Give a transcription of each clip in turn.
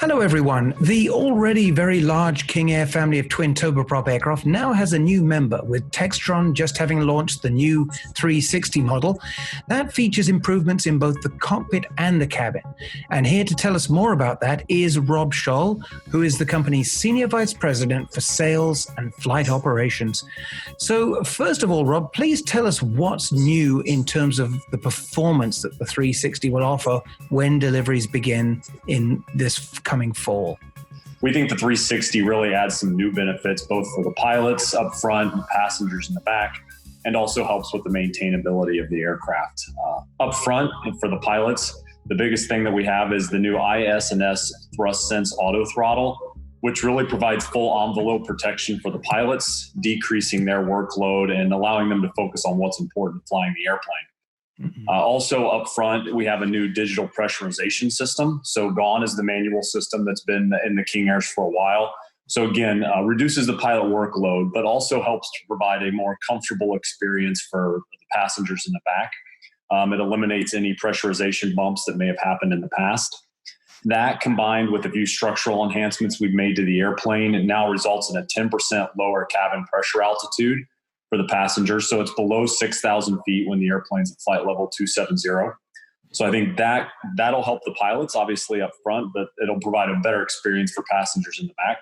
Hello everyone. The already very large King Air family of twin turboprop aircraft now has a new member, with Textron just having launched the new 360 model. That features improvements in both the cockpit and the cabin. And here to tell us more about that is Rob Scholl, who is the company's Senior Vice President for Sales and Flight Operations. So first of all, Rob, please tell us what's new in terms of the performance that the 360 will offer when deliveries begin in this coming fall. We think the 360 really adds some new benefits, both for the pilots up front and passengers in the back, and also helps with the maintainability of the aircraft. Up front, and for the pilots, the biggest thing that we have is the new IS&S thrust sense auto-throttle, which really provides full envelope protection for the pilots, decreasing their workload and allowing them to focus on what's important flying the airplane. Also up front, we have a new digital pressurization system. So gone is the manual system that's been in the King Airs for a while. So again, reduces the pilot workload, but also helps to provide a more comfortable experience for the passengers in the back. It eliminates any pressurization bumps that may have happened in the past. That, combined with a few structural enhancements we've made to the airplane, it now results in a 10% lower cabin pressure altitude for the passengers. So it's below 6,000 feet when the airplane's at flight level 270. So I think that'll help the pilots, obviously, up front, but it'll provide a better experience for passengers in the back.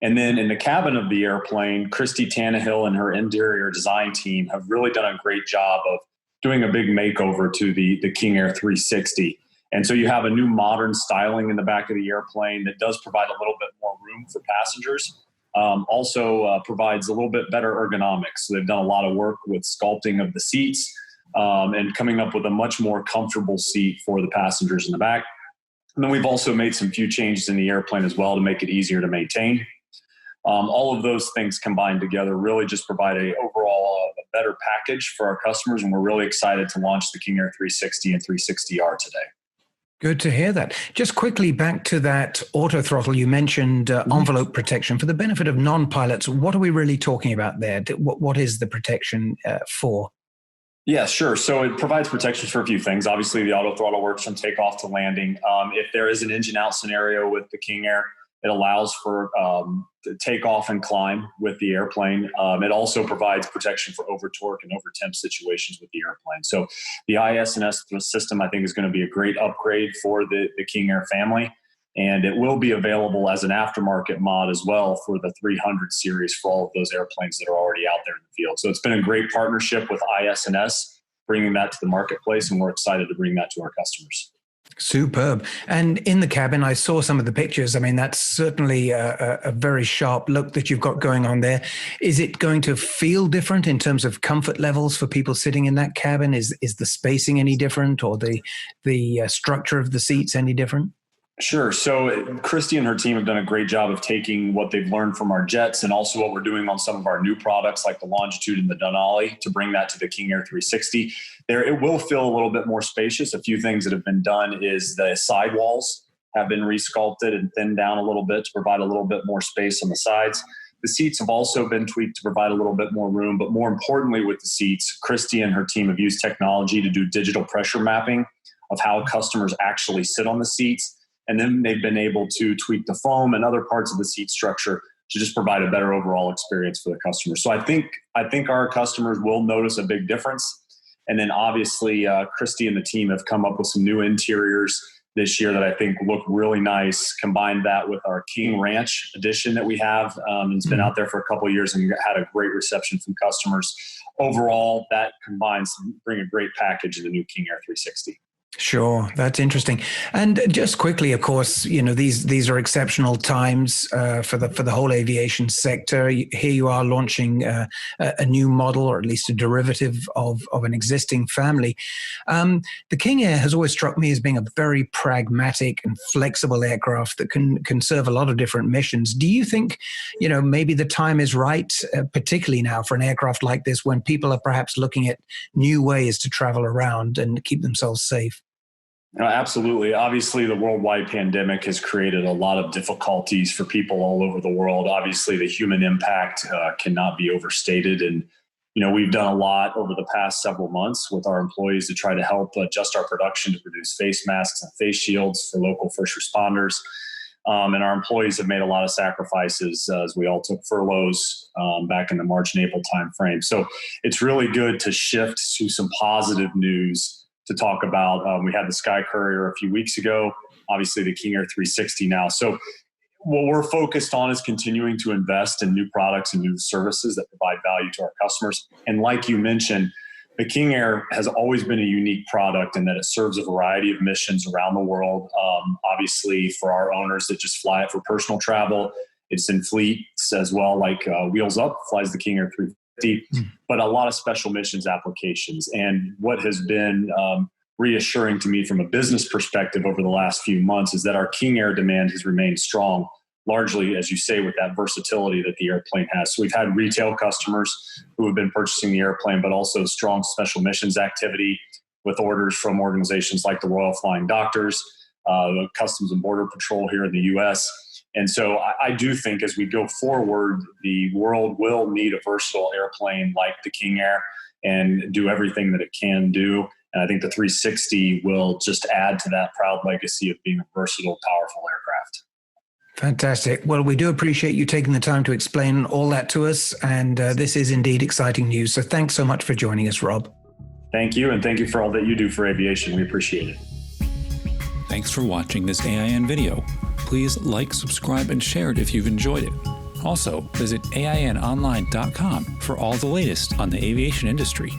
And then in the cabin of the airplane, Christy Tannehill and her interior design team have really done a great job of doing a big makeover to the King Air 360. And so you have a new modern styling in the back of the airplane that does provide a little bit more room for passengers. Also provides a little bit better ergonomics. So they've done a lot of work with sculpting of the seats and coming up with a much more comfortable seat for the passengers in the back. And then we've also made some few changes in the airplane as well to make it easier to maintain. All of those things combined together really just provide a better package for our customers. And we're really excited to launch the King Air 360 and 360R today. Good to hear that. Just quickly back to that auto-throttle, you mentioned envelope protection. For the benefit of non-pilots, what are we really talking about there? What is the protection for? Yeah, sure. So it provides protection for a few things. Obviously, the auto-throttle works from takeoff to landing. If there is an engine out scenario with the King Air, it allows for takeoff and climb with the airplane. It also provides protection for over torque and over temp situations with the airplane. So the IS&S system, I think, is going to be a great upgrade for the King Air family. And it will be available as an aftermarket mod as well for the 300 series for all of those airplanes that are already out there in the field. So it's been a great partnership with IS&S, bringing that to the marketplace, and we're excited to bring that to our customers. Superb. And in the cabin, I saw some of the pictures. I mean, that's certainly a very sharp look that you've got going on there. Is it going to feel different in terms of comfort levels for people sitting in that cabin? Is the spacing any different, or the structure of the seats any different? Sure. So Christy and her team have done a great job of taking what they've learned from our jets and also what we're doing on some of our new products like the Longitude and the Denali to bring that to the King Air 360. It will feel a little bit more spacious. A few things that have been done is the sidewalls have been resculpted and thinned down a little bit to provide a little bit more space on the sides. The seats have also been tweaked to provide a little bit more room, but more importantly with the seats, Christy and her team have used technology to do digital pressure mapping of how customers actually sit on the seats. And then they've been able to tweak the foam and other parts of the seat structure to just provide a better overall experience for the customer. So I think our customers will notice a big difference. And then obviously, Christy and the team have come up with some new interiors this year that I think look really nice. Combine that with our King Ranch edition that we have. It's been out there for a couple of years and had a great reception from customers. Overall, that combines to bring a great package in the new King Air 360. Sure, that's interesting. And just quickly, of course, you know, these are exceptional times for the whole aviation sector. Here you are launching a new model, or at least a derivative of an existing family. The King Air has always struck me as being a very pragmatic and flexible aircraft that can serve a lot of different missions. Do you think, you know, maybe the time is right, particularly now for an aircraft like this, when people are perhaps looking at new ways to travel around and keep themselves safe? Absolutely. Obviously, the worldwide pandemic has created a lot of difficulties for people all over the world. Obviously, the human impact cannot be overstated. And, you know, we've done a lot over the past several months with our employees to try to help adjust our production to produce face masks and face shields for local first responders. And our employees have made a lot of sacrifices as we all took furloughs back in the March and April timeframe. So it's really good to shift to some positive news to talk about. We had the Sky Courier a few weeks ago, obviously the King Air 360 now. So what we're focused on is continuing to invest in new products and new services that provide value to our customers. And like you mentioned, the King Air has always been a unique product in that it serves a variety of missions around the world. Obviously, for our owners that just fly it for personal travel, it's in fleets as well, like Wheels Up flies the King Air 350, but a lot of special missions applications. And what has been reassuring to me from a business perspective over the last few months is that our King Air demand has remained strong, largely, as you say, with that versatility that the airplane has. So we've had retail customers who have been purchasing the airplane, but also strong special missions activity with orders from organizations like the Royal Flying Doctors, the Customs and Border Patrol here in the U.S. And so I do think as we go forward, the world will need a versatile airplane like the King Air and do everything that it can do. And I think the 360 will just add to that proud legacy of being a versatile, powerful aircraft. Fantastic. Well, we do appreciate you taking the time to explain all that to us. And this is indeed exciting news. So thanks so much for joining us, Rob. Thank you. And thank you for all that you do for aviation. We appreciate it. Thanks for watching this AIN video. Please like, subscribe, and share it if you've enjoyed it. Also, visit AINonline.com for all the latest on the aviation industry.